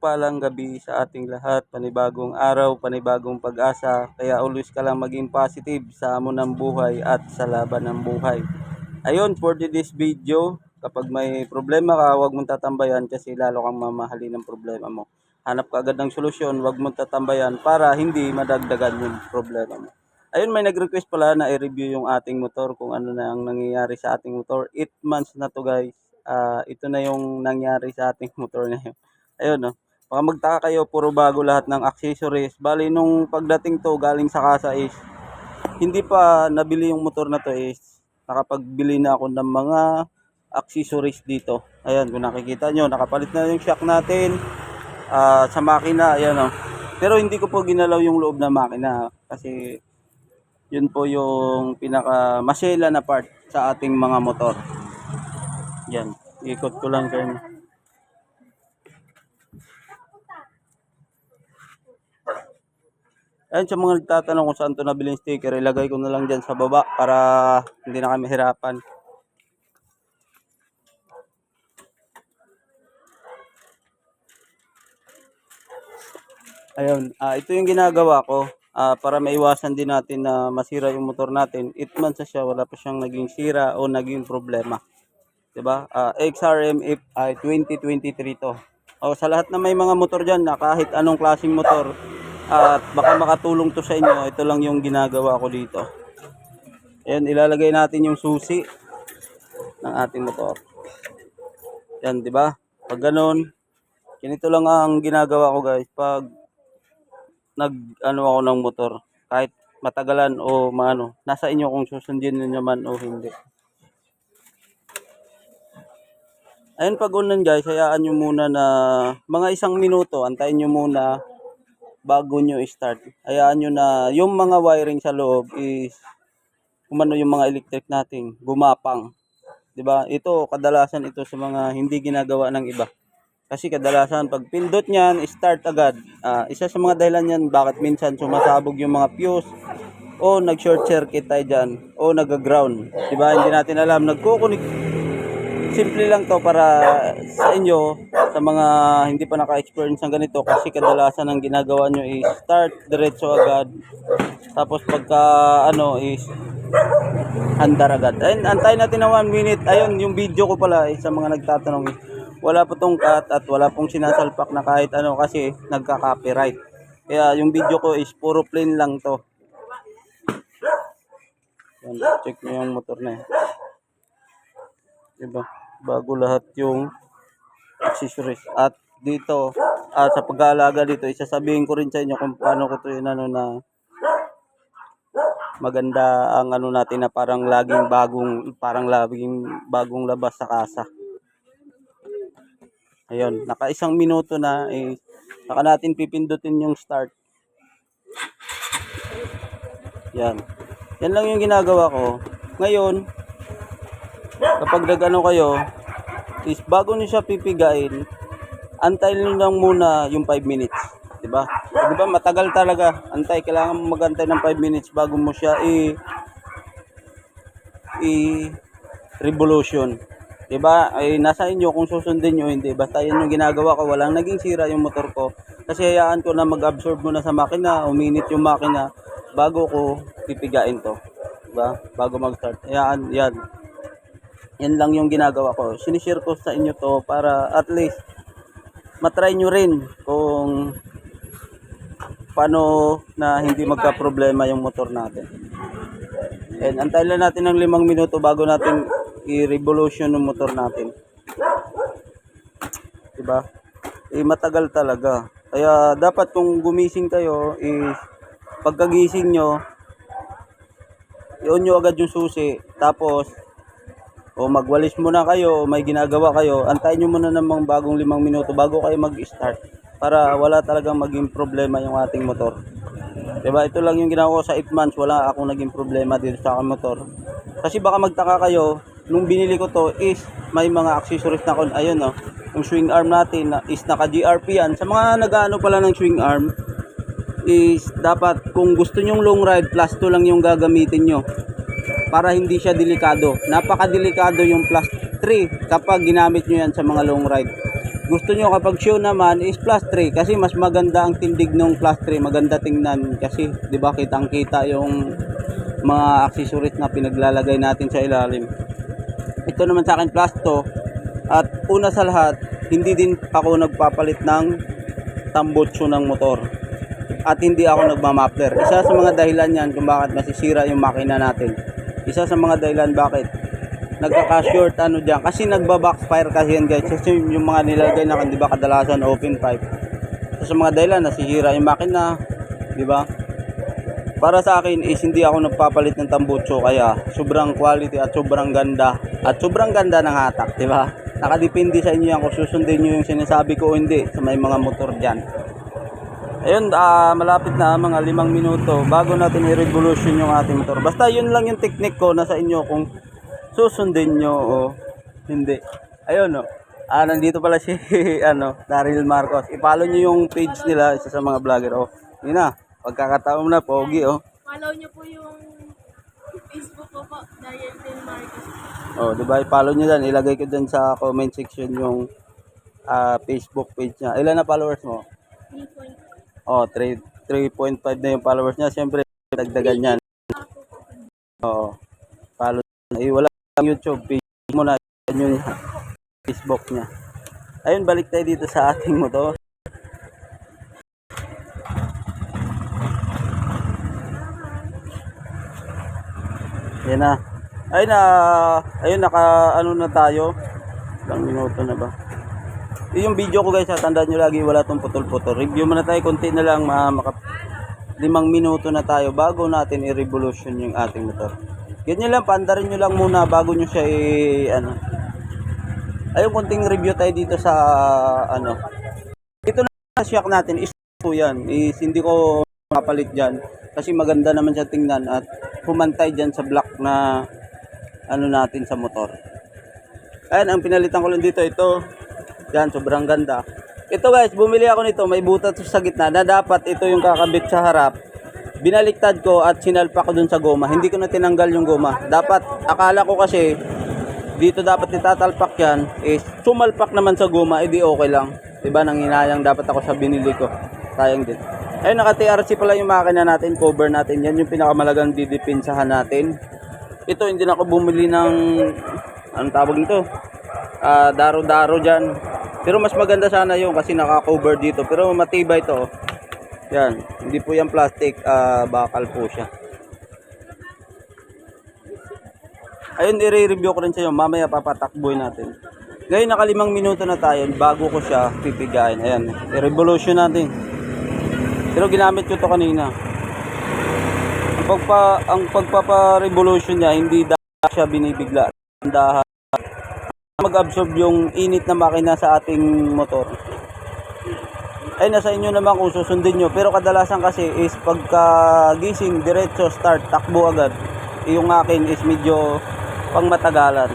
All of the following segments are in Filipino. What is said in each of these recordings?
mapagpalang gabi sa ating lahat, panibagong araw, panibagong pag-asa, kaya always ka lang maging positive sa hamon ng buhay at sa laban ng buhay. Ayun, for today's video, kapag may problema ka, huwag mong tatambayan kasi lalo kang mamahalin ng problema mo. Hanap ka agad ng solusyon, huwag mong tatambayan para hindi madagdagan yung problema mo. Ayun, may nag-request pala na i-review yung ating motor, kung ano na ang nangyayari sa ating motor. 8 months na to guys. Ito na yung nangyari sa ating motor ngayon. Ayun, no. Baka magtaka kayo, puro bago lahat ng accessories. Bali, nung pagdating to galing sa kasa is, hindi pa nabili yung motor na to is, nakapagbili na ako ng mga accessories dito. Ayan, kung nakikita nyo, nakapalit na yung shock natin sa makina. Ayan, no. Pero hindi ko po ginalaw yung loob ng makina kasi yun po yung pinaka masela na part sa ating mga motor. Yan, ikot ko lang kayo. Ayun, sa mga nagtatanong kung saan ito nabili yung sticker, ilagay ko na lang dyan sa baba para hindi na kami hirapan. Ayun, ito yung ginagawa ko para maiwasan din natin na masira yung motor natin. 8 months na siya, wala pa siyang naging sira o naging problema. Diba? XRMF ay 2023 to. Sa lahat na may mga motor dyan na kahit anong klaseng motor at baka makatulong to sa inyo, ito lang yung ginagawa ko dito. Ayan, ilalagay natin yung susi ng ating motor. Yan, di ba? Pag ganun, ganito lang ang ginagawa ko guys pag ako ng motor. Kahit matagalan o maano, nasa inyo kung susundin niyo man o hindi. Ayun, pag unan guys, hayaan nyo muna na mga 1 minuto, antayin nyo muna bago nyo i-start. Hayaan nyo na yung mga wiring sa loob is kumano yung mga electric natin, gumapang. 'Di ba? Ito kadalasan ito sa mga hindi ginagawa ng iba. Kasi kadalasan pag pindot niyan, start agad. Isa sa mga dahilan niyan bakit minsan sumasabog yung mga fuse o nag-short circuit tayo diyan o nag-ground. 'Di ba? Hindi natin alam, nagko-connect. Simple lang to para sa inyo, sa mga hindi pa naka-experience ng ganito, kasi kadalasan ang ginagawa nyo is start diretso agad. Tapos pagka is andar agad. Ayun, antayin natin na 1 minute. Ayun, yung video ko pala sa mga nagtatanong, wala po tong cut at wala pong sinasalpak na kahit ano kasi nagka-copyright. Kaya yung video ko is puro plain lang to. Yan, check nyo yung motor na yan. Diba? Bago lahat yung accessories. At dito, sa pag-aalaga dito, isasabihin ko rin sa inyo kung paano ko ito yun na maganda ang natin na parang laging bagong labas sa kasa. Ayun, naka 1 minuto na saka natin pipindutin yung start. Yan. Yan lang yung ginagawa ko. Ngayon, kapag nag-ano kayo, is bago nyo siya pipigain, antayin nyo lang muna yung 5 minutes. Diba? Diba matagal talaga. Kailangan mo magantay ng 5 minutes bago mo siya revolution. Diba? Nasa inyo kung susundin nyo, hindi. Basta yun yung ginagawa ko. Walang naging sira yung motor ko. Kasi hayaan ko na mag-absorb muna sa makina, uminit yung makina, bago ko pipigain to. Diba? Bago mag-start. Hayaan, yan. Yan lang yung ginagawa ko. Sinishare ko sa inyo to para at least matry nyo rin kung paano na hindi magka-problema yung motor natin. And antayin lang natin ng 5 minuto bago natin i-revolution yung motor natin. Diba? Matagal talaga. Kaya dapat kung gumising kayo is pagkagising nyo, i-on nyo agad yung susi. Tapos magwalis muna kayo o may ginagawa kayo, antayin nyo muna ng mga bagong 5 minuto bago kayo mag-start para wala talagang maging problema yung ating motor. Diba? Ito lang yung ginawa ko sa 8 months, wala akong naging problema dito sa aking motor. Kasi baka magtaka kayo, nung binili ko to is may mga accessories na ayun yung swing arm natin is naka GRP yan. Sa mga nag-ano pala ng swing arm is dapat kung gusto nyong long ride, +2 lang yung gagamitin nyo. Para hindi siya delikado. Napaka-delikado yung +3 kapag ginamit nyo yan sa mga long ride. gusto nyo kapag show naman is plus 3 kasi mas maganda ang tindig ng plus 3, maganda tingnan kasi 'di ba kitang-kita yung mga accessories na pinaglalagay natin sa ilalim. Ito naman sa akin plus 2 at una sa lahat, hindi din ako nagpapalit ng tambutso ng motor at hindi ako nagmamapler. Isa sa mga dahilan yan kung bakit masisira yung makina natin. Isa sa mga dahilan bakit nagkaka-short ano diyan kasi nagba-backfire kasi yan guys. Kasi yung mga nilagay na di ba kadalasan open pipe. So, sa mga dahilan nasisira yung makina, di ba? Para sa akin is hindi ako nagpapalit ng tambutso kaya sobrang quality at sobrang ganda ng hatak, di ba? Nakadepende sa inyo yan kung susundin niyo yung sinasabi ko o hindi sa may mga motor diyan. Ayun, malapit na mga 5 minuto bago natin i-revolution yung ating motor. Basta yun lang yung technique ko, nasa inyo kung susundin nyo o hindi. Ayun, no. Nandito pala si Daryl Marcos. I-follow nyo yung page nila, isa sa mga vlogger. Yun na, pagkakataon na, pogi, Follow nyo po yung Facebook ko po, Daryl Marcos. Diba, i-follow nyo dyan. Ilagay ko dyan sa comment section yung Facebook page niya. Ilan na followers mo? 3.5 na yung followers niya. Siyempre, dagdagan yan. Follow. Wala YouTube page mo na yung Facebook niya. Ayun, balik tayo dito sa ating motor. Yan na. Ayun na tayo. Ilang minuto na ba? Yung video ko guys, tandaan nyo lagi wala tong putol-putol. Review muna tayo konti na lang, 5 minuto na tayo bago natin i-revolution yung ating motor. Ganyan lang, paandarin nyo lang muna bago nyo siya ayun, konting review tayo dito sa ito na shock natin is po yan, is hindi ko mapalit dyan kasi maganda naman siya tingnan at pumantay dyan sa block na natin sa motor. Ayun, ang pinalitan ko lang dito, ito yan, sobrang ganda. Ito guys, bumili ako nito, may butas sa gitna na dapat ito yung kakabit sa harap. Binaliktad ko at sinalpak ko dun sa goma. Hindi ko na tinanggal yung goma. Dapat, akala ko kasi, dito dapat itatalpak yan, is sumalpak naman sa goma, edi okay lang. Diba, nanginayang dapat ako sa binili ko. Sayang din. Ayun, naka-TRC pala yung makina natin, cover natin. Yan yung pinakamalagang didipinsahan natin. Ito, hindi na ako bumili ng, anong tawag nito? Daro-daro dyan. Pero mas maganda sana yung kasi naka-cover dito. Pero matibay ito. Yan, hindi po yan plastic, bakal po siya. Ayun, i-review ko rin sa inyo. Mamaya papatakboy natin. Ngayon, naka 5 minuto na tayo bago ko siya pipigain. Ayan, i-revolution natin. Pero ginamit ko to kanina. Ang pagpapa-revolution niya, hindi dapat siya binibigla. Dahan mag-absorb yung init na makina sa ating motor. Ay, nasa inyo naman kung susundin nyo. Pero kadalasan kasi is pagka-gising, diretso, start, takbo agad. Yung akin is medyo pang matagalan.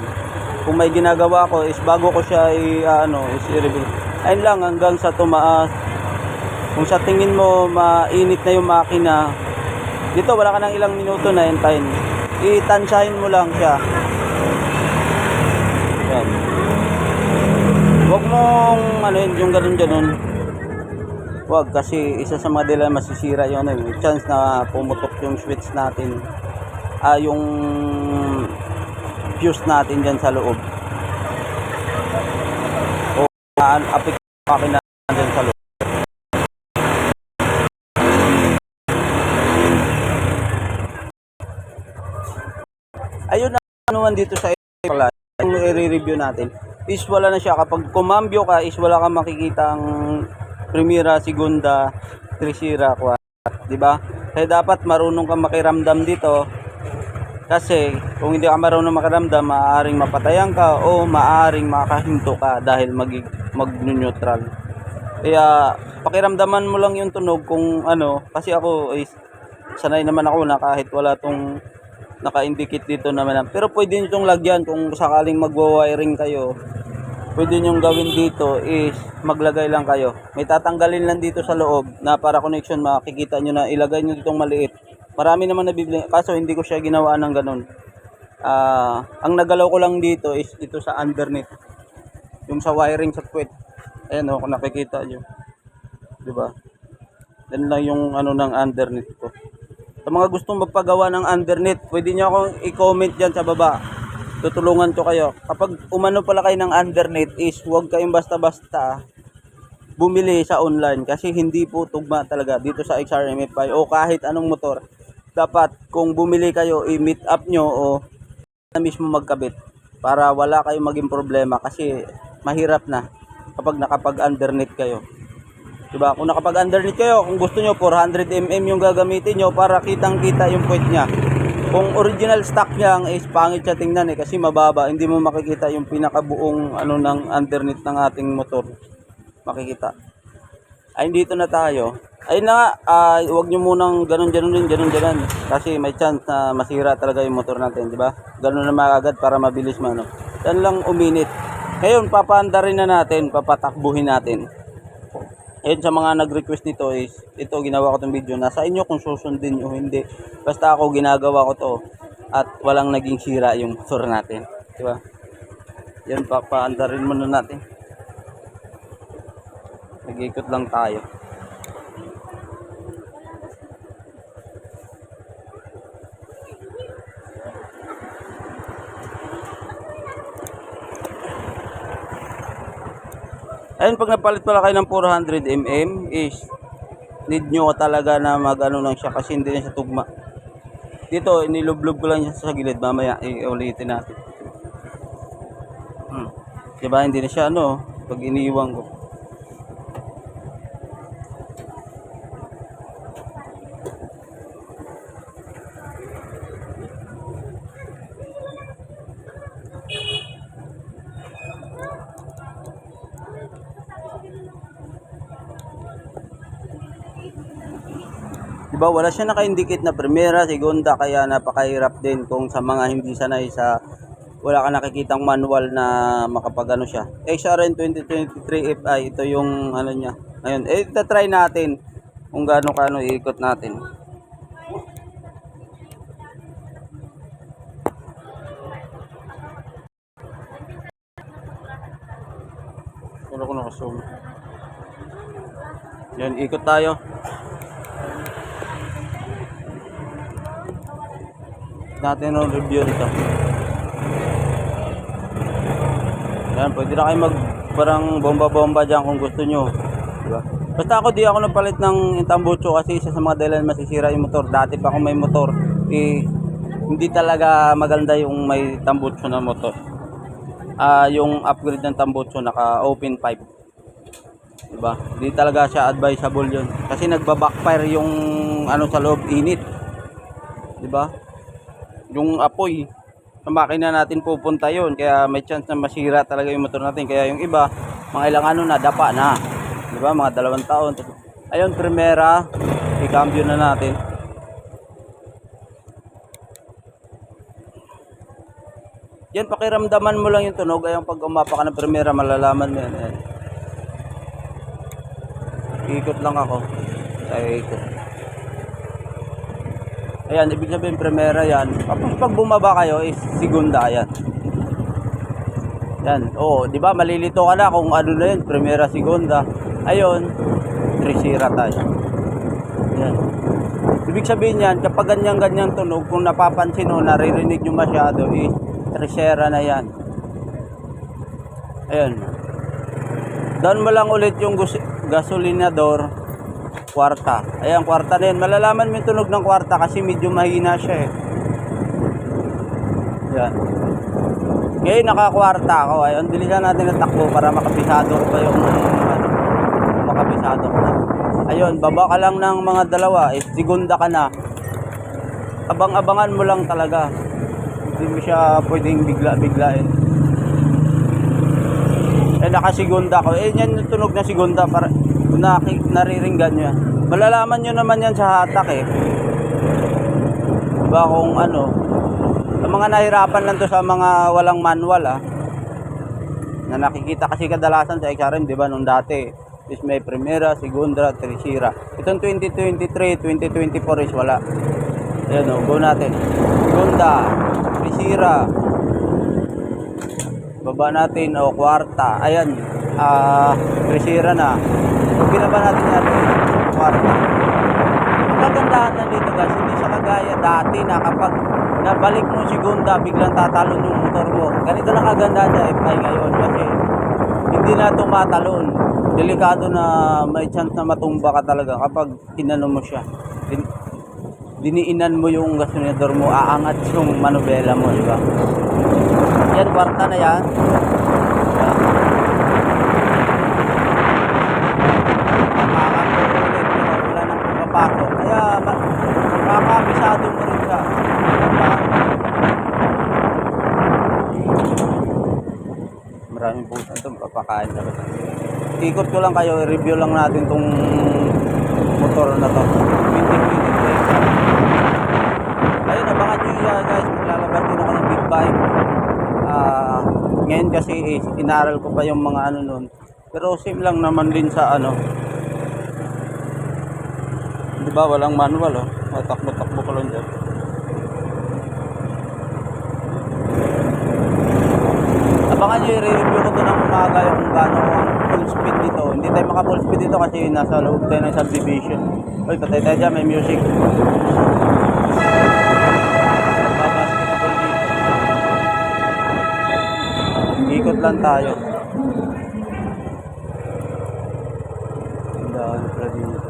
Kung may ginagawa ko is bago ko siya i-reveal. Ayun lang, hanggang sa tumaas. Kung sa tingin mo mainit na yung makina, dito wala ka ng ilang minuto na hintayin. I-tansyahin mo lang siya. Yan. Huwag mong yung ganun-ganun. Huwag kasi isa sa mga dila masisira yun. May chance na pumutok yung switch natin. Yung fuse natin dyan sa loob. O apik pakin na dyan sa loob. Ayun na anuan dito sa pala. Yung i-review natin is wala na siya. Kapag kumambyo ka is wala kang makikita ang primera, segunda, tercera, di ba? Kaya dapat marunong kang makiramdam dito. Kasi kung hindi ka marunong makiramdam, maaaring mapatayan ka o maaaring makahinto ka dahil mag-neutral. Kaya pakiramdaman mo lang yung tunog kung kasi ako is sanay naman ako na kahit wala tong naka-indicate dito naman. Pero pwede nyo itong lagyan kung sakaling magwa-wiring kayo. Pwede nyo gawin dito is maglagay lang kayo. May tatanggalin lang dito sa loob na para connection, makikita nyo na ilagay nyo ditong maliit. Marami naman nabibili. Kaso hindi ko siya ginawa ng ganun. Ang nagalaw ko lang dito is dito sa underneath. Yung sa wiring sa puwet. Ayan o, kung nakikita nyo. Diba? Yan lang yung ano ng underneath ko. Sa mga gustong magpagawa ng underneath, pwede nyo akong i-comment dyan sa baba. Tutulungan ko kayo. Kapag umano pala kayo ng underneath is huwag kayong basta-basta bumili sa online kasi hindi po tugma talaga dito sa XRMF5 o kahit anong motor. Dapat kung bumili kayo, i-meet up nyo o na mismo magkabit para wala kayong maging problema kasi mahirap na kapag nakapag-underneath kayo. Diba? Kung nakapag-underneath kayo, kung gusto nyo 400mm yung gagamitin nyo para kitang-kita yung point nya. Kung original stock niya is pangit siya tingnan kasi mababa, hindi mo makikita yung pinakabuong ano ng underneath ng ating motor. Makikita. Ay dito na tayo. Ayun na nga, huwag nyo munang ganun kasi may chance na masira talaga yung motor natin, di ba? Ganun na agad para mabilis man. Yan lang uminit. Ngayon, papaanda rin na natin, papatakbuhin natin. Ayun sa mga nag-request nito is, ito ginawa ko tong video. Nasa inyo kung susundin o hindi. Basta ako ginagawa ko to at walang naging sira yung motor natin. Di ba? Yan, papaanda rin muna natin. Nag-ikot lang tayo. Ayun, pag napalit pala kayo ng 400mm is need nyo talaga na mag-ano lang siya kasi hindi na siya tugma. Dito, inilublob ko lang siya sa gilid. Mamaya, iulitin natin. Diba, hindi na siya ano, pag iniiwan ko. Diba, wala siya naka-indicate na primera, segunda, kaya napakahirap din kung sa mga hindi sanay sa wala ka nakikitang manual na makapagano siya. XRN 2023 FI, ito yung ano niya. Ngayon, try natin kung gaano kano iikot natin. Wala ko naka-zoom. Yan, ikot tayo. Natin ang review nito. Yan, pwede na kayo parang bomba-bomba dyan kung gusto nyo. Diba? Basta ako di ako nagpalit ng tambucho kasi isa sa mga dahilan masisira yung motor. Dati pa ako may motor, hindi talaga maganda yung may tambucho na motor. Yung upgrade ng tambucho naka open pipe. Diba? Hindi talaga siya advisable yun. Kasi nagba-backfire yung ano sa loob, init. Diba? Yung apoy sa makina natin pupunta yun, kaya may chance na masira talaga yung motor natin. Kaya yung iba mga ilang ano na dapa na, di ba, mga 2 taon. Ayun, primera i-cambio na natin. Yan, pakiramdaman mo lang yung tunog. Ayun, pag umapa ka ng primera malalaman mo yan. Ayan. Ikot lang ako. Ay, ikot. Ayan, ibig sabihin primera yan. Pag bumaba kayo is segunda yan. Yan. Oh, di ba malilito ka na kung ano na yun, primera, segunda. Ayun, trisira tayo. Yan. Ibig sabihin yan, kapag ganyan-ganyan tunog, kung napapansin o naririnig nyo masyado is trisira na yan. Ayan. Down mo lang ulit yung gasolinador. Kwarta. Ayan, kwarta na yan. Malalaman mo yung tunog ng kwarta kasi medyo mahina siya eh. Yan. Ngayon, nakakwarta ako. Ayun, bilisan natin ang takbo para makabisado ko pa yung makabisado ko na. Ayun, baba ka lang ng mga dalawa. Segunda ka na. Abang-abangan mo lang talaga. Hindi mo siya pwedeng bigla-biglain. Nakasigunda ko. Yan yung tunog na segunda para nariringgan nyo yan. Malalaman nyo naman yan sa hatak eh. Diba kung ano. Sa mga nahirapan lang to sa mga walang manual na nakikita kasi kadalasan sa XRM, diba nung dati is may primera, segunda, tercera. Itong 2023, 2024 is wala. Ayan o, go natin. Segunda, tercera. Baba natin o kwarta. Ayan. Resira na. Kung binaba natin yan, kwarta. Ang kagandahan lang dito guys, hindi siya kagaya dati na kapag nabalik mo segunda, biglang tatalon yung motor mo. Ganito lang kagandahan sa FI ngayon kasi hindi na tumatalon. Delikado na may chance na matumba ka talaga kapag inano mo siya. Diniinan mo yung gasolinador mo, aangat yung manubela mo, di ba? Yan, kwarta na yan. Wala nang pumapasok. Kaya makakabisado mo rin siya. Maraming puso ito, papakain talaga. Ikot ko lang kayo, i-review lang natin tong motor na to. Ayun, abangan nyo yun guys, maglalabas din ako ng big bike. Ngayon kasi inaral ko pa yung mga ano nun. Pero same lang naman din sa ano. Di ba walang manual oh. Matakbo-takbo ko lang dyan. Abangan nyo, i-review ko to ng umaga yung gano'n ang full speed dito. Hindi tayo maka full speed dito kasi nasa loob tayo ng subdivision. Uy, patay tayo dyan, may music. Ikot lang tayo. Ang daan pala dito.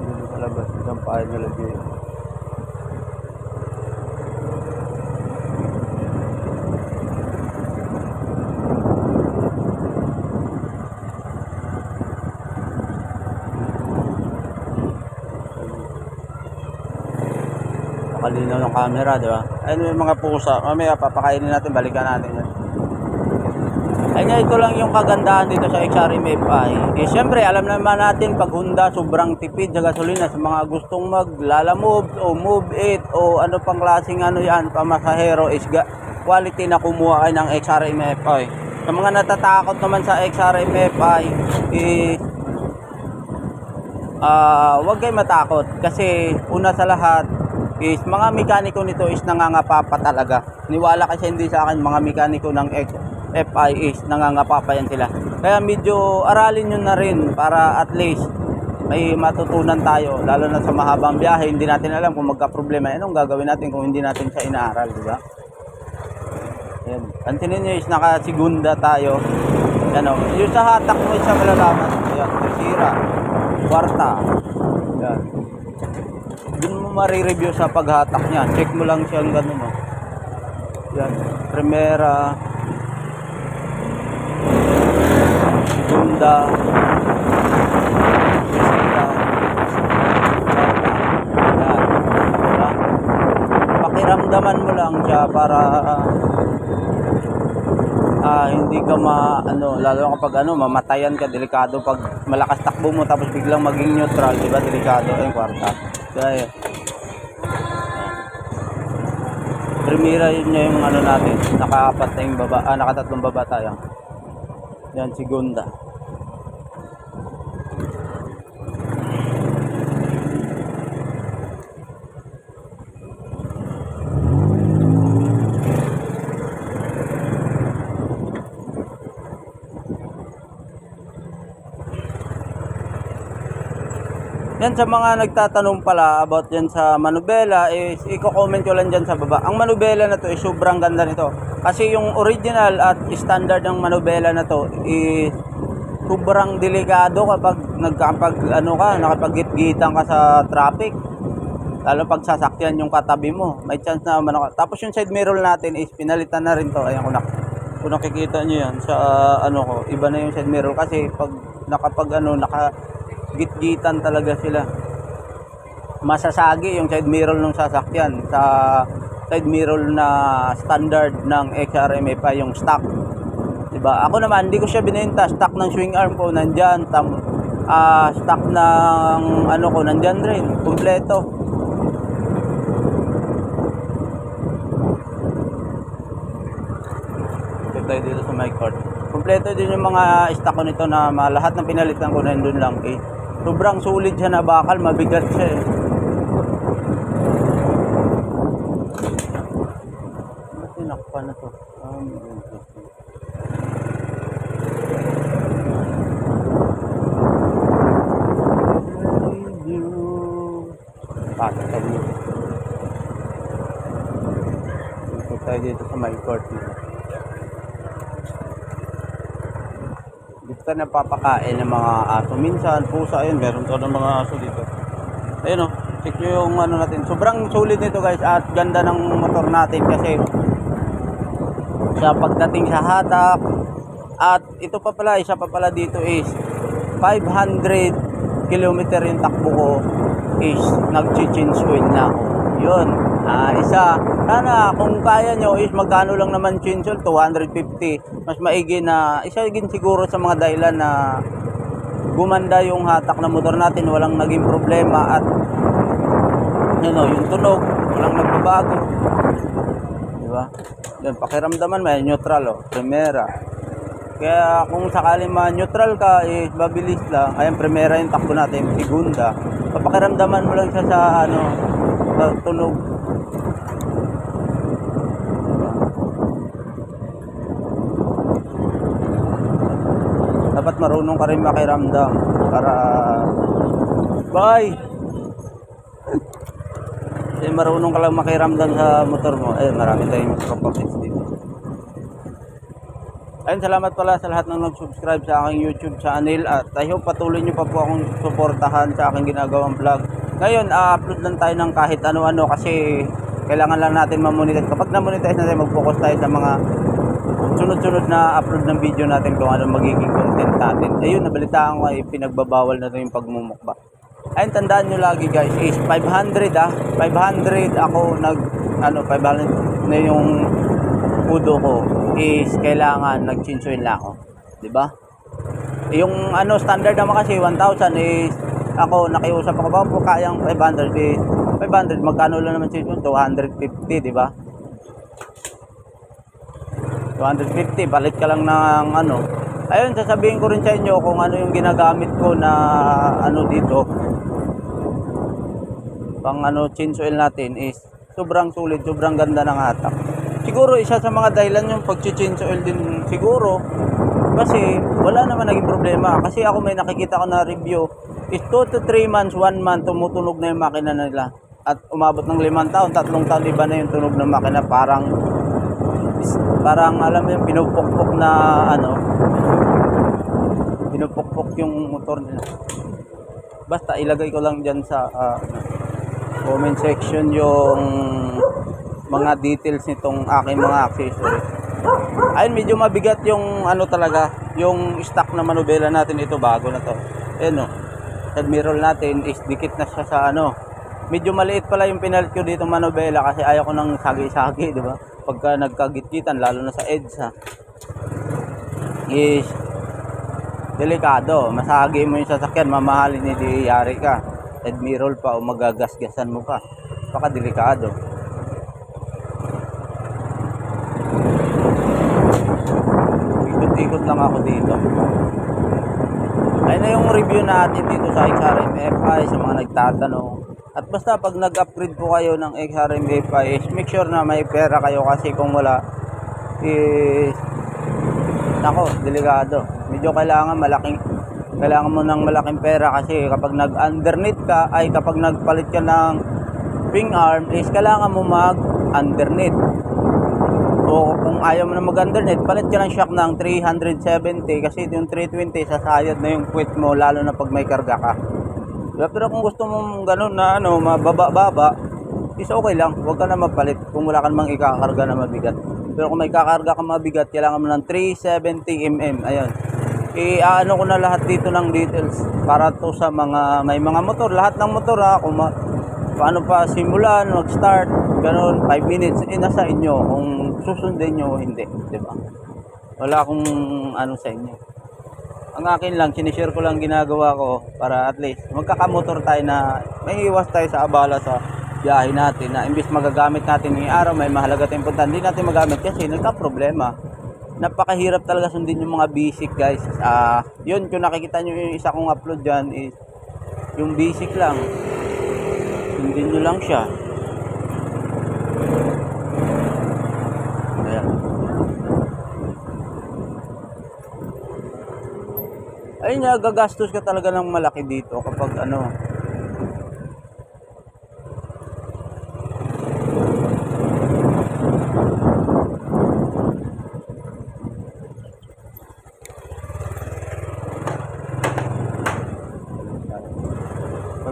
Hindi sa labas, isang pahay na lagi. Kalinaw ng camera, di ba? Ayun yung mga pusa. Mamaya papakainin natin, balikan natin yan. Ayun, ito lang yung kagandahan dito sa XRM FI. Eh, syempre, alam naman natin pag Honda sobrang tipid sa gasolina sa mga gustong maglalamove o move it o ano pang klaseng ano yan, pamasahero is quality na kumuha kayo ng XRM FI. Sa mga natatakot naman sa XRM FI, huwag kayo matakot kasi una sa lahat is mga mekaniko nito is nangangapa pa talaga. Niwala kasi hindi sa akin, mga mekaniko ng FI is nangangapa pa yan sila. Kaya medyo aralin nyo na rin para at least may matutunan tayo. Lalo na sa mahabang biyahe, hindi natin alam kung magka-problema. Anong gagawin natin kung hindi natin siya inaaral, di ba? Ayan. Pansinin nyo is nakasigunda tayo. Ano, yung sa hatak mo siya malalaman. Ayan, sira. Kwarta. Ayan. Doon mo marireview sa paghatak niya. Check mo lang siyang ganun, no? Yan, primera, segunda, tercera, yan. Diba? Pakiramdaman mo lang siya para hindi ka lalo kapag mamatayan ka, delikado pag malakas takbo mo tapos biglang maging neutral, di ba? Delikado yung kwarta. Kaya primera yun yung natin, naka-apat na yung baba, naka-tatlong baba tayo. Yan, segunda. Yan, sa mga nagtatanong pala about yan sa manubela is i-comment ko lang dyan sa baba. Ang manubela na to is sobrang ganda nito. Kasi yung original at standard ng manubela na to is sobrang delikado kapag nakapag-git-gitan ka sa traffic. Lalo pag sasakyan yung katabi mo, may chance na Tapos yung side mirror natin is pinalitan na rin to. Ayan, kung nakikita nyo yan sa iba na yung side mirror kasi pag git-gitan talaga sila. Masasagi yung side mirror ng sasakyan sa side mirror na standard ng XRM FI, yung stock. Diba? Ako naman, hindi ko siya binenta. Stock ng swing arm ko, nandyan. Stock ng ko, nandyan rin. Kompleto. Ito tayo dito sa my cart. Kompleto din yung mga stock ko nito na lahat ng pinalitan ko nandun lang. Okay? Sobrang sulit siya na bakal, mabigat siya eh. Tinakpa na to. tayo dito sa may court dito. Dito tayo napapakain ng mga aso. Minsan, pusa, ayun, meron to ng mga aso dito. Ayun o, check nyo yung ano natin. Sobrang sulit nito guys at ganda ng motor natin kasi sa pagdating sa hatak. At ito pa pala, isa pa pala dito is 500 kilometer yung takbo ko is nag-change oil na ako. Yun, isa. Sana kung kaya nyo is magkano lang naman change oil, 250. Mas maigi na, isa din siguro sa mga dahilan na gumanda yung hatak na motor natin, walang naging problema at yung tunog, walang nagbabago. Diba? Yan, pakiramdaman may neutral primera. Kaya kung sakaling ma-neutral ka, babilis lang. Ayan, primera yung takbo natin, segunda. Papakiramdaman mo lang siya sa sa tunog. Dapat marunong ka rin makiramdam para marunong ka lang makiramdam sa motor mo. Ayun, marami tayong kapapits dito. Ayun, salamat pala sa lahat ng nag-subscribe sa aking YouTube channel at I hope patuloy nyo pa po akong suportahan sa aking ginagawang vlog. Ngayon, upload lang tayo ng kahit ano-ano kasi kailangan lang natin ma-monetize. Kapag na-monetize natin, mag-focus tayo sa mga sunod-sunod na upload ng video natin kung ano magiging content natin. Ayun, nabalitaan ko ay pinagbabawal na rin yung pagmumukbang. Ayun, tandaan nyo lagi guys, is 500 500 ako 500 na yung pudo ko is kailangan nag-change oil na ako. Diba? Yung standard naman kasi 1,000 is ako nakiusap ako ba po kayang 500 is 500 magkano lang naman change oil 250, diba? 250 balik ka lang ng ayun, sasabihin ko rin sa inyo kung ano yung ginagamit ko na dito pang change oil natin is sobrang sulit, sobrang ganda ng hatak. Siguro isa sa mga dahilan yung pag-change oil din siguro kasi wala naman naging problema. Kasi ako may nakikita ko na review is 2 to 3 months, 1 month tumutunog na yung makina nila. At umabot ng 5 taon, 3 taon iba na yung tunog ng makina. Parang alam mo yung pinupukpok na pinupukpok yung motor nila. Basta ilagay ko lang dyan sa comment section yung mga details nitong aking mga accessories. Ayun, medyo mabigat yung talaga, yung stock na manubela natin. Ito bago na to. Ayun side mirror natin is dikit na siya sa medyo maliit pala yung pinalit ko dito manubela kasi ayaw ko ng sagi-sagi, di ba? Pagka nagkagitgitan, lalo na sa EDSA is delikado. Masagi mo yung sasakyan, mamahalin, hindi yari ka. Side mirror pa o magagasgasan mo pa. Baka delikado. Ikot lang ako dito. Ayun na yung review natin dito sa XRM FI sa mga nagtatanong. At basta pag nag-upgrade po kayo ng XRM FI, make sure na may pera kayo kasi kung wala is delikado. Medyo kailangan mo ng malaking pera kasi kapag nag-underneath ka ay kapag nagpalit ka ng wing arm is kailangan mo mag-underneath. O kung ayaw mo na mag-underneath, palit ka ng shock ng 370 kasi yung 320 sasayad na yung quit mo lalo na pag may karga ka. Diba? Pero kung gusto mo ganun na mababa-baba, is okay lang, huwag ka na mapalit kung wala ka namang ikakarga na mabigat. Pero kung may kakarga ka mabigat, kailangan mo ng 370 mm. Ayun. Ko na lahat dito ng details para to sa may mga motor, lahat ng motor kung paano pa simulan, mag-start, ganun, 5 minutes, nasa inyo kung susundin nyo o hindi, di ba? Wala akong sa inyo. Ang akin lang, sinishare ko lang ginagawa ko para at least magkakamotor tayo na may iwas tayo sa abala sa biyahe natin na imbis magagamit natin ngayong araw, may mahalaga tayong punta, hindi natin magamit kasi nagka-problema. Napakahirap talaga sundin yung mga basic guys. Yun, kung nakikita nyo yung isa kong upload dyan is yung basic lang. Sundin nyo lang siya. Ayan. Ayun nga, gagastos ka talaga ng malaki dito kapag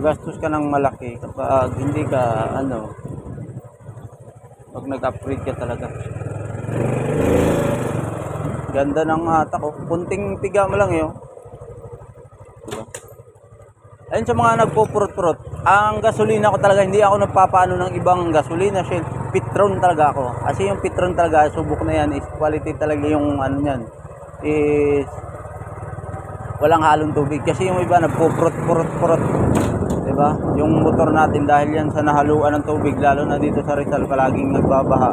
Magastos ka ng malaki kapag hindi ka pag nag-upgrade ka talaga. Ganda ng hatak ko. Kunting tiga mo lang yun. Diba? Ayun sa mga nagpupurot-purot. Ang gasolina ko talaga, hindi ako nagpapaano ng ibang gasolina. Shell. Petron talaga ako. Kasi yung Petron talaga, subok na yan, is quality talaga yung ano yan. Is walang halong tubig. Kasi yung iba nagpupurot-purot. Diba? Yung motor natin dahil yan sa nahaluan ng tubig, lalo na dito sa Rizal palaging nagbabaha.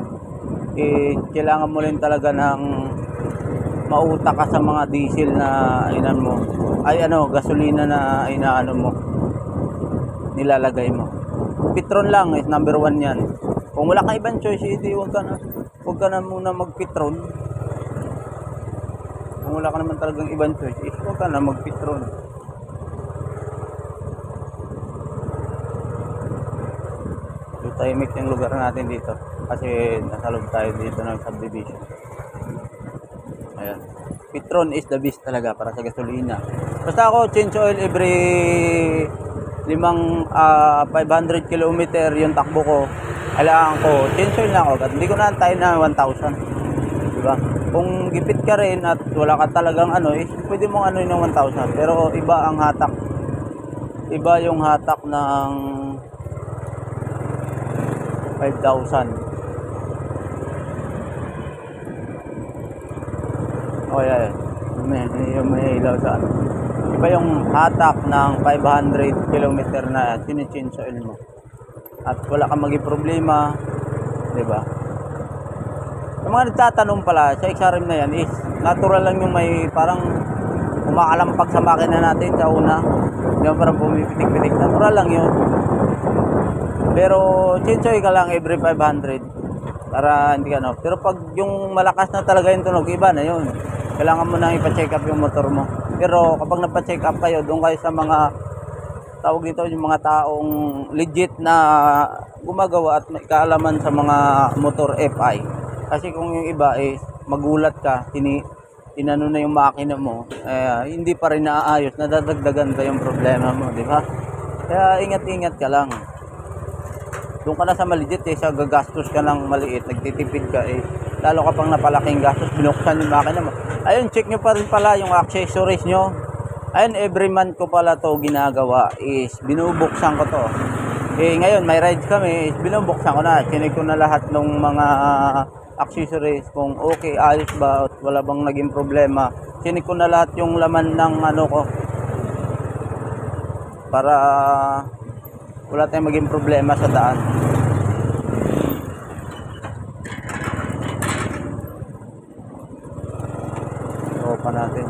Kailangan mo rin talaga ng mautak ka sa mga diesel na gasolina na nilalagay mo. Petron lang is number 1 yan. Kung wala kang ibang choice, hindi huwag ka na muna mag-Petron. Kung wala ka naman talagang ibang choice, huwag ka na mag-Petron. So, tahimik yung lugar natin dito kasi nasa loob tayo dito ng subdivision. Ayan. Petron is the best talaga para sa gasolina. Basta ako change oil every 500 km yung takbo ko. Kailangan ko change oil na ako at hindi ko na antayin na 1,000. Diba? Kung gipit ka rin at wala ka talagang pwede mong yung 1,000. Pero iba ang hatak. Iba yung hatak ng 5,000. Oh yeah. May ilaw sa Iba yung hatak ng 500 km na sinichange oil mo. At wala kang maging problema, 'di ba? Yung mga nagtatanong pala sa XRM na yan is natural lang yung may parang kumakalampag sa makina natin sa una. Yung parang pumipitik-pitik, natural lang yun. Pero change oil ka lang every 500 para hindi ka Pero pag yung malakas na talaga yung tunog, iba na yun. Kailangan mo nang ipa-check up yung motor mo. Pero kapag napa-check up kayo, doon kayo sa mga tawag dito, yung mga taong legit na gumagawa at may kaalaman sa mga motor FI. Kasi kung yung iba is magulat ka, inano na yung makina mo, hindi pa rin naaayos, nadadagdagan pa yung problema mo, di ba? Kaya ingat-ingat ka lang. Doon ka na sa maligit sa gagastos ka ng maliit, nagtitipid ka lalo ka pang napalaking gastos, binuksan yung makina mo. Ayun, check nyo pa rin pala yung accessories nyo. Ayun, every month ko pala to ginagawa is binubuksan ko to. Ngayon may rides kami, is binubuksan ko na. Chinek ko na lahat ng mga accessories kung okay, ayos ba, at wala bang naging problema. Chinek ko na lahat yung laman ng ko para wala tayong maging problema sa daan. So pa natin.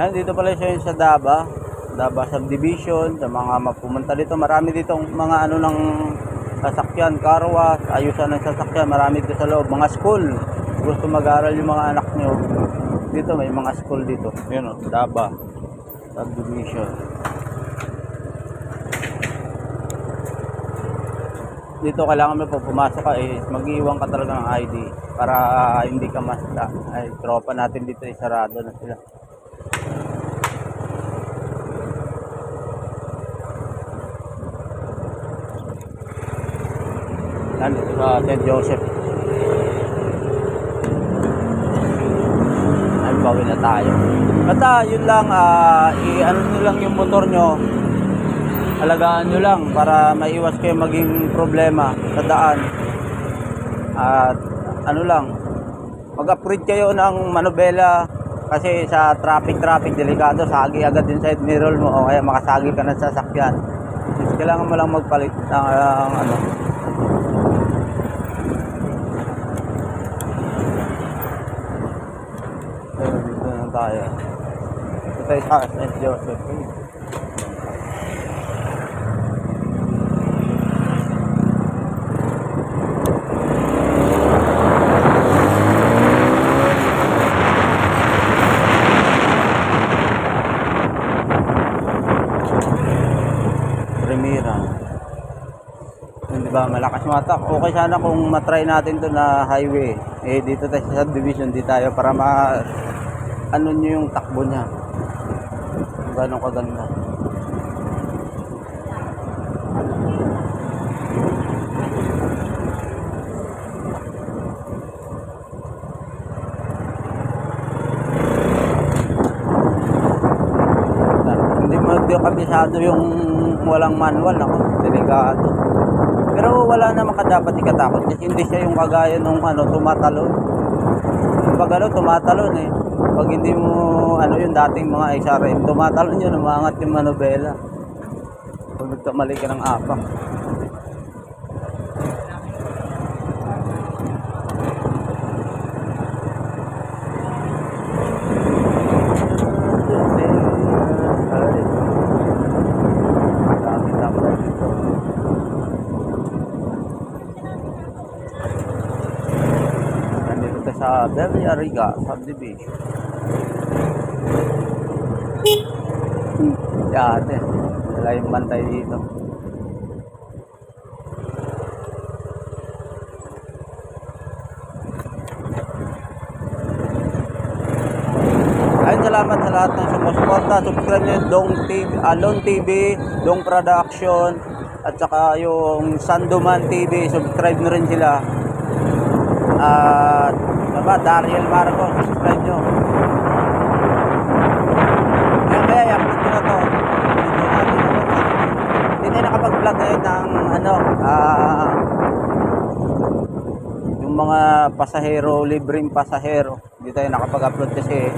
Ayun, dito pala siya sa Daba subdivision. Sa mga mapumunta dito, marami dito mga ng sasakyan, car wash, ayusan ng sasakyan, marami dito sa loob. Mga school, gusto mag-aral yung mga anak nyo, dito may mga school dito. Yun Daba subdivision. Dito kailangan mo po pumasok ka mag-iwan ka talaga ng ID para hindi ka masla. Tropa natin dito sarado na sila. Dito sa St. Joseph. Ay, bawi na tayo. Basta, yun lang, nyo lang yung motor nyo. Alagaan nyo lang para maiwas kayo maging problema sa daan. At, mag-upgrade kayo ng manobela. Kasi sa traffic, delikado, sagi agad din side mirror mo o kaya makasagi ka ng sasakyan. Kasi kailangan mo lang magpalit ng dito na tayo. Ito tayo sa St. Joseph. Primera. Diba, malakas matak. Okay sana kung matry natin to na highway. Eh, dito tayo sa subdivision, di tayo para ano nyo yung takbo niya. Kung gano'ng kaganda. Hindi ko kabisado yung walang manual, ako, delikado. Pero wala naman ka dapat ikatakot kasi hindi siya yung kagaya nung tumatalon. Pag tumatalon eh. Pag hindi mo yung dating mga SRM, tumatalon yun, umangat yung manobela. Pag nagkamali ka ng apak. Sa Bellariga subdivision. Yan eh. Wala yung bantay dito. Ayun, salamat sa lahat ng sumusuporta. Subscribe nyo yung Long TV, Dong Production, at saka yung Sandoman TV. Subscribe nyo rin sila. At Dariel Marcos, subscribe nyo. Kaya upload ko na to. Hindi tayo nakapag-vlog ngayon ng yung mga pasahero, libreng pasahero. Hindi tayo nakapag-upload kasi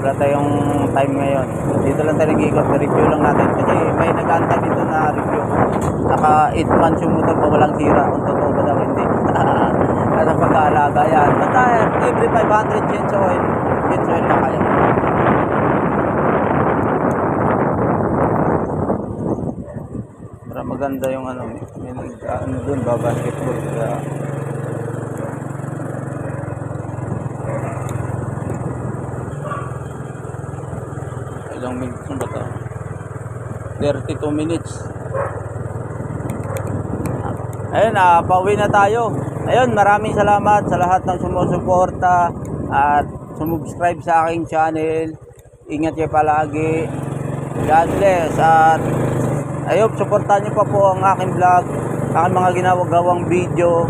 wala tayong time ngayon. Dito lang tayo nag-ikot, review lang natin kasi may nag-aantay dito na review. Naka 8 months yung motor pa, walang sira, kung totoo ba daw hindi. At ang pag-aalaga yan. Basta every 500 change oil na kayo. Para maganda yung may doon ba basketball. Kaya ilang minutes ba ito? 32 minutes. Ayun, pauwi na tayo. Ayun, maraming salamat sa lahat ng sumusuporta at sumubscribe sa aking channel. Ingat kayo palagi. God bless. At ayun, suportahan niyo pa po ang aking vlog, aking mga ginawagawang video.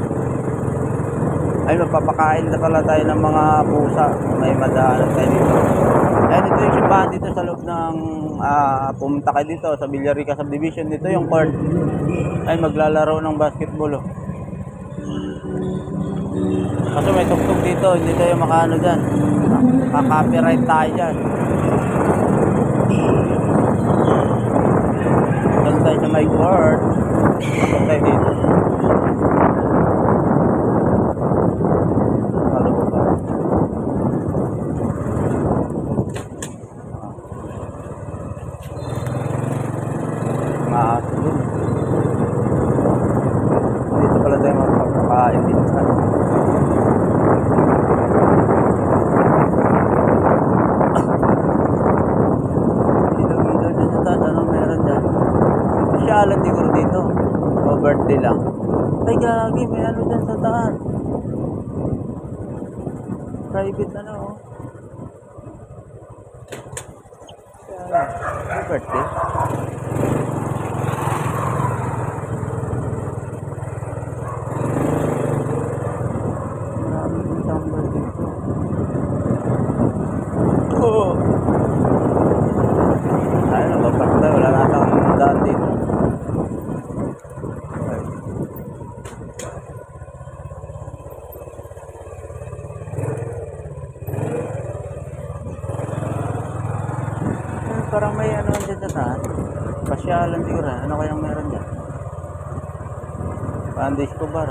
Ayun, magpapakain na pala tayo ng mga pusa. May madaanan tayo dito. Ayun, ito yung simbahan dito sa loob ng pumunta kayo dito sa Bellariga subdivision. Dito yung court. Ay, maglalaro ng basketball. Kasi may tugtog dito, hindi tayo makaano dyan. Copyright tayo dyan. Doon tayo sa my court. Tapos tayo dito. Dito pala tayo magpapakain dito sa ilaw dyan sa taas. Ano meron dyan? Pasyalan siguro dito o birthday lang. Ay gagi, may ano dyan sa taas, private birthday. Ayun, magpapag tayo. Wala natin ang daan dito. Parang may ano dyan sa taas. Pasyalan siguro. Ano kayang meron dyan? Pandis ko ba?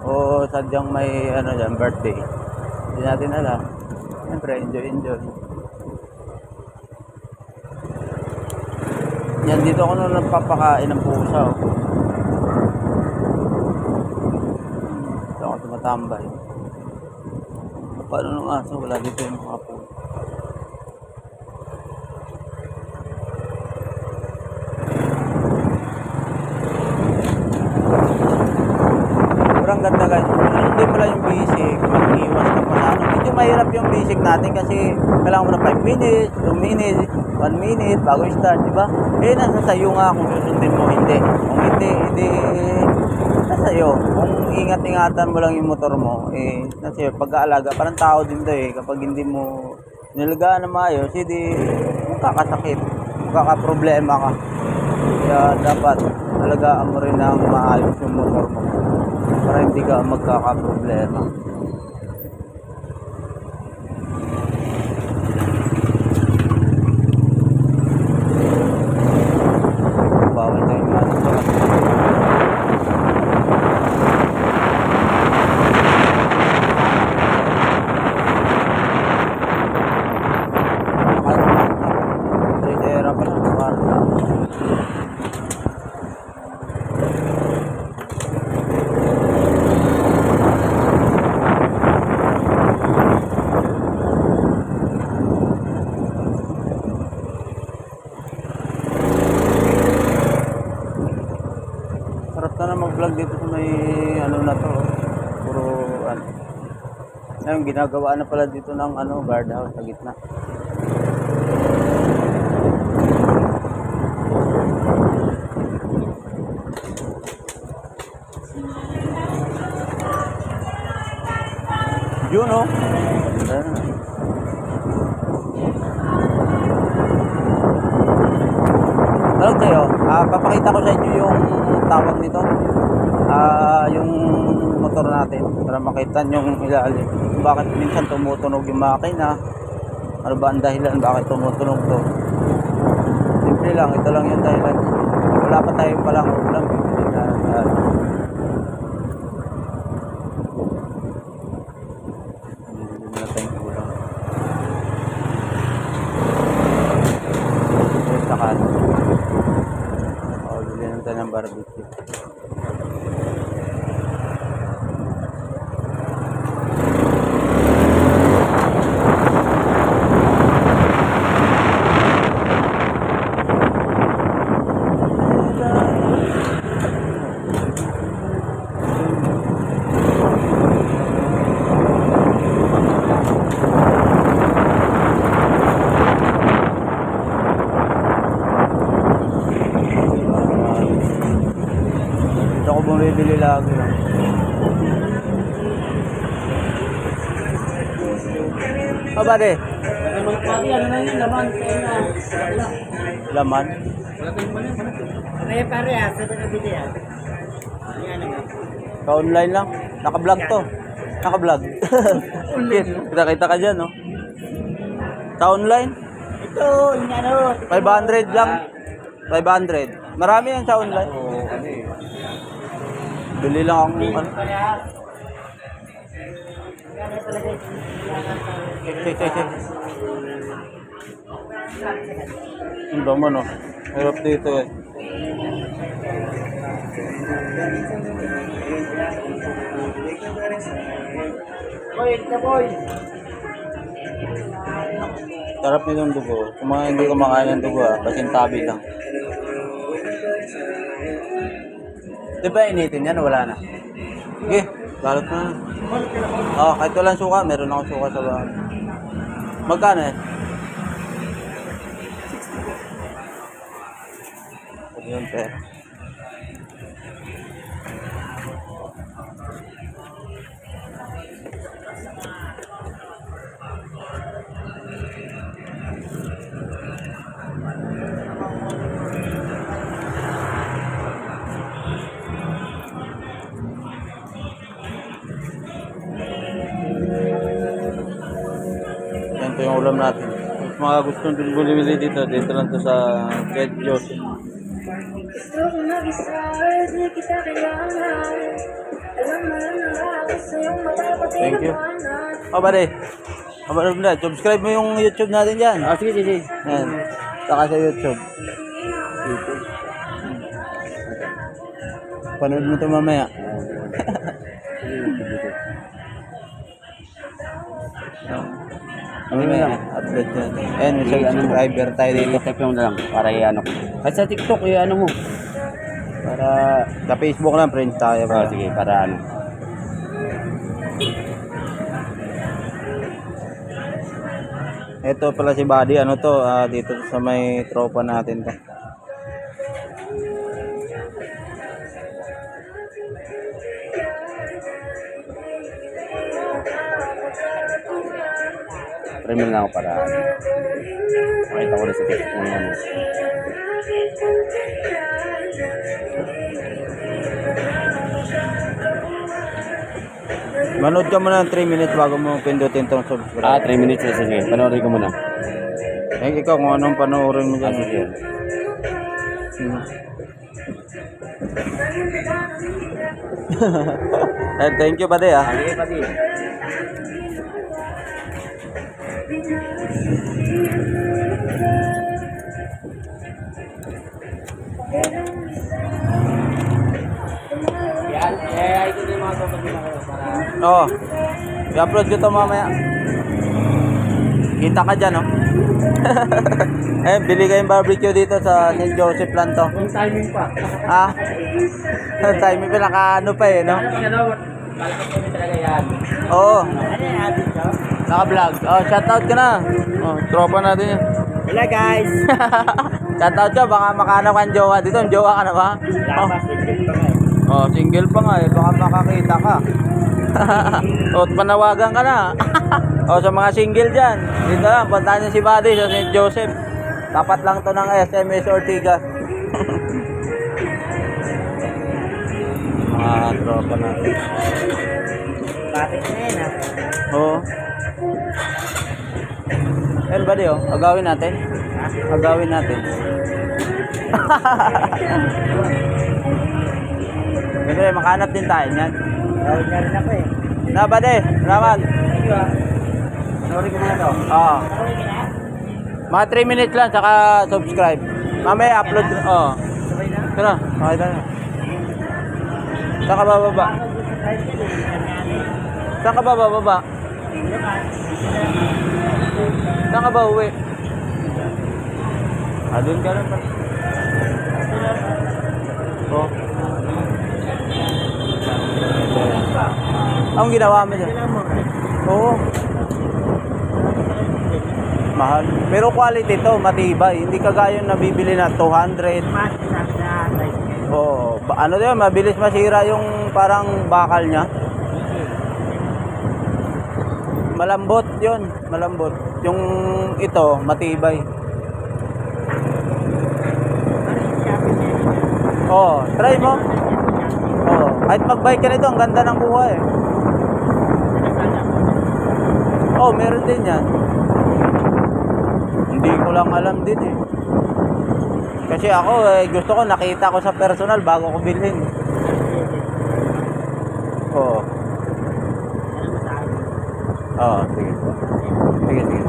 O sadyang may dyan, birthday. Hindi natin alam. Siyempre, enjoy. Yan, dito ako nung nagpapakain ng pusa. Dito ako tumatambay. Paano nung aso? Wala dito yung mga pusa. maganda guys, hindi mo lang yung basic, mag-iwas ka pa sa ano. Medyo mahirap yung basic natin kasi kailangan mo na 5 minutes, 2 minutes, 1 minute bago i-start, di ba? Eh, nasa sayo nga kung susundin mo, hindi. Kung hindi, nasa iyo. Kung ingat-ingatan mo lang yung motor mo, eh, nasa iyo. Pag-aalaga, parang tao din to eh. Kapag hindi mo nilalagaan na maayos, hindi magkakasakit, magkakaproblema ka. Kaya dapat alagaan mo rin ng maayos yung motor mo para hindi ka magkakaproblema. Bawal tayong manusolat. Tridera pa lang kwarta. Sarap na mag-vlog dito sa may ano na to. Puro ano. Ngayon ginagawa na pala dito ng ano guardhouse sa gitna. Yun oh. Ayan. Ano tayo? Papakita ko sa inyo yung tawag nito. Yung motor natin para makita yung ilalim. Bakit minsan tumutunog yung makina? Ano ba ang dahilan bakit tumutunog to? Simple lang, ito lang yung dahilan. Wala pa tayong palang ulam. Hindi na tayong ulam. Ito sa kanan. Bili naman tayo ng barbecue. Dito ako bumibili lagi lang. Bade? Pati ano na yung laman, kaya na. Laman? Kaya pare sa nabili ah. Yan naman. Ka-online lang. Naka-vlog to. Naka-vlog. Kita-kita ka dyan, no? Sa online? Ito, yung ano. 500 lang. 500. Marami yan sa online. Bili lang akong ano. Check. Ang damo, no? Hirap dito eh. Boy, ito boy. Sarap nitong dugo. Kung mga hindi kumakain ng dugo, pasintabi lang. Di ba initin yan? Wala na. Sige, balot na. Kahit walang suka, meron akong suka sa bahay. Magkano eh? 60. Yun, pera. Yan po yung ulam natin. Kung mga gustong bili dito lang to sa Red Joseph. Gusto ko mag-isa, di kita kailangan. Alam mo na ako sa'yong matapos Thank you. Pare. Pare, subscribe mo yung YouTube natin dyan. Sige. Yan. Saka sa YouTube. Panood mo ito mamaya. Mamaya, upload yun. Ayan, may subscriber tayo dito. I-type yung lang para i-ano ko. At sa TikTok, i-ano mo. Para sa Facebook lang, friends tayo. Sige, para ano. Ito pala si Buddy, ano to, dito sa may tropa natin to. Premium na ako para makita ko rin sa TikTok mo yan. Manood ka muna ng 3 minutes bago mo pindutin tong subscribe. 3 minutes na. Sige, panoorin ko muna. Ikaw kung anong panoorin mo dyan. Sige. Thank you, Buddy, Sige, pati. Yan, ito na yung mga kapatid ko para... Oo. I-upload ko to mamaya. Kita ka dyan, oh. Bili kayong barbecue dito sa St. Joseph lang to. Yung timing pa. Ha? Timing pa, naka-ano pa eh, no? Malapit kami talaga yan. Oo. Ano yung atin ko? Naka-vlog. Oh, shoutout ka na. Oh, tropa natin yun. Hello guys! Shoutout ka, baka makahanap kang jowa dito. Ang jowa ka na ba? Oh, single pa nga eh. Baka makakita ka. O, panawagan ka na. O, sa mga single dyan. Dito lang, puntahan niyo si Buddy sa St. Joseph. Tapat lang to ng SMS Ortigas. Mga tropa natin. Bakit na yun ha? Oo. Ayan, Buddy, oh. Agawin natin. Agawin natin. Siyempre, makahanap din tayo niyan. Gawin na rin ako eh. Na, Buddy, salamat. Thank you ha. Panoorin ko muna to. Oo. Mga 3 minutes lang, saka subscribe. Mamaya upload. Oo. Sabay na. Ito na, makita na. Saan ka bababa? Saan ka bababa? Saan ka ba uwi? Doon ka na. Oh. Anong ginawa mo dyan? Oo. Mahal. Pero quality to, matibay. Hindi kagaya yung nabibili na 200. Oo. Ano yun, mabilis masira yung parang bakal niya. Malambot yun, malambot. Yung ito, matibay. Oo, try mo. Oo, kahit mag-bike ka nito, ang ganda ng buhay. Oo, meron din yan. Hindi ko lang alam din eh. Kasi ako gusto ko nakita ko sa personal bago ko bilhin. Oo. Oo, sige. Sige, sige.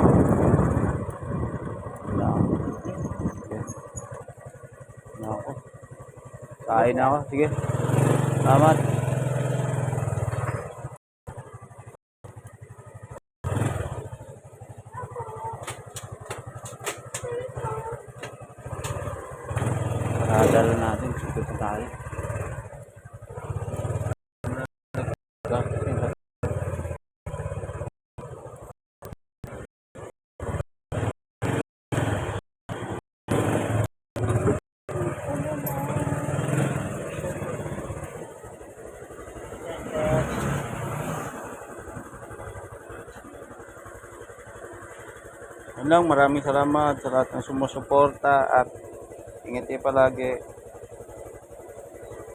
Nako. Kain na ako. Sige. Salamat. Nakadala natin. Sikot na tayo. Yun lang, maraming salamat sa lahat ng sumusuporta at ingat kayo palagi.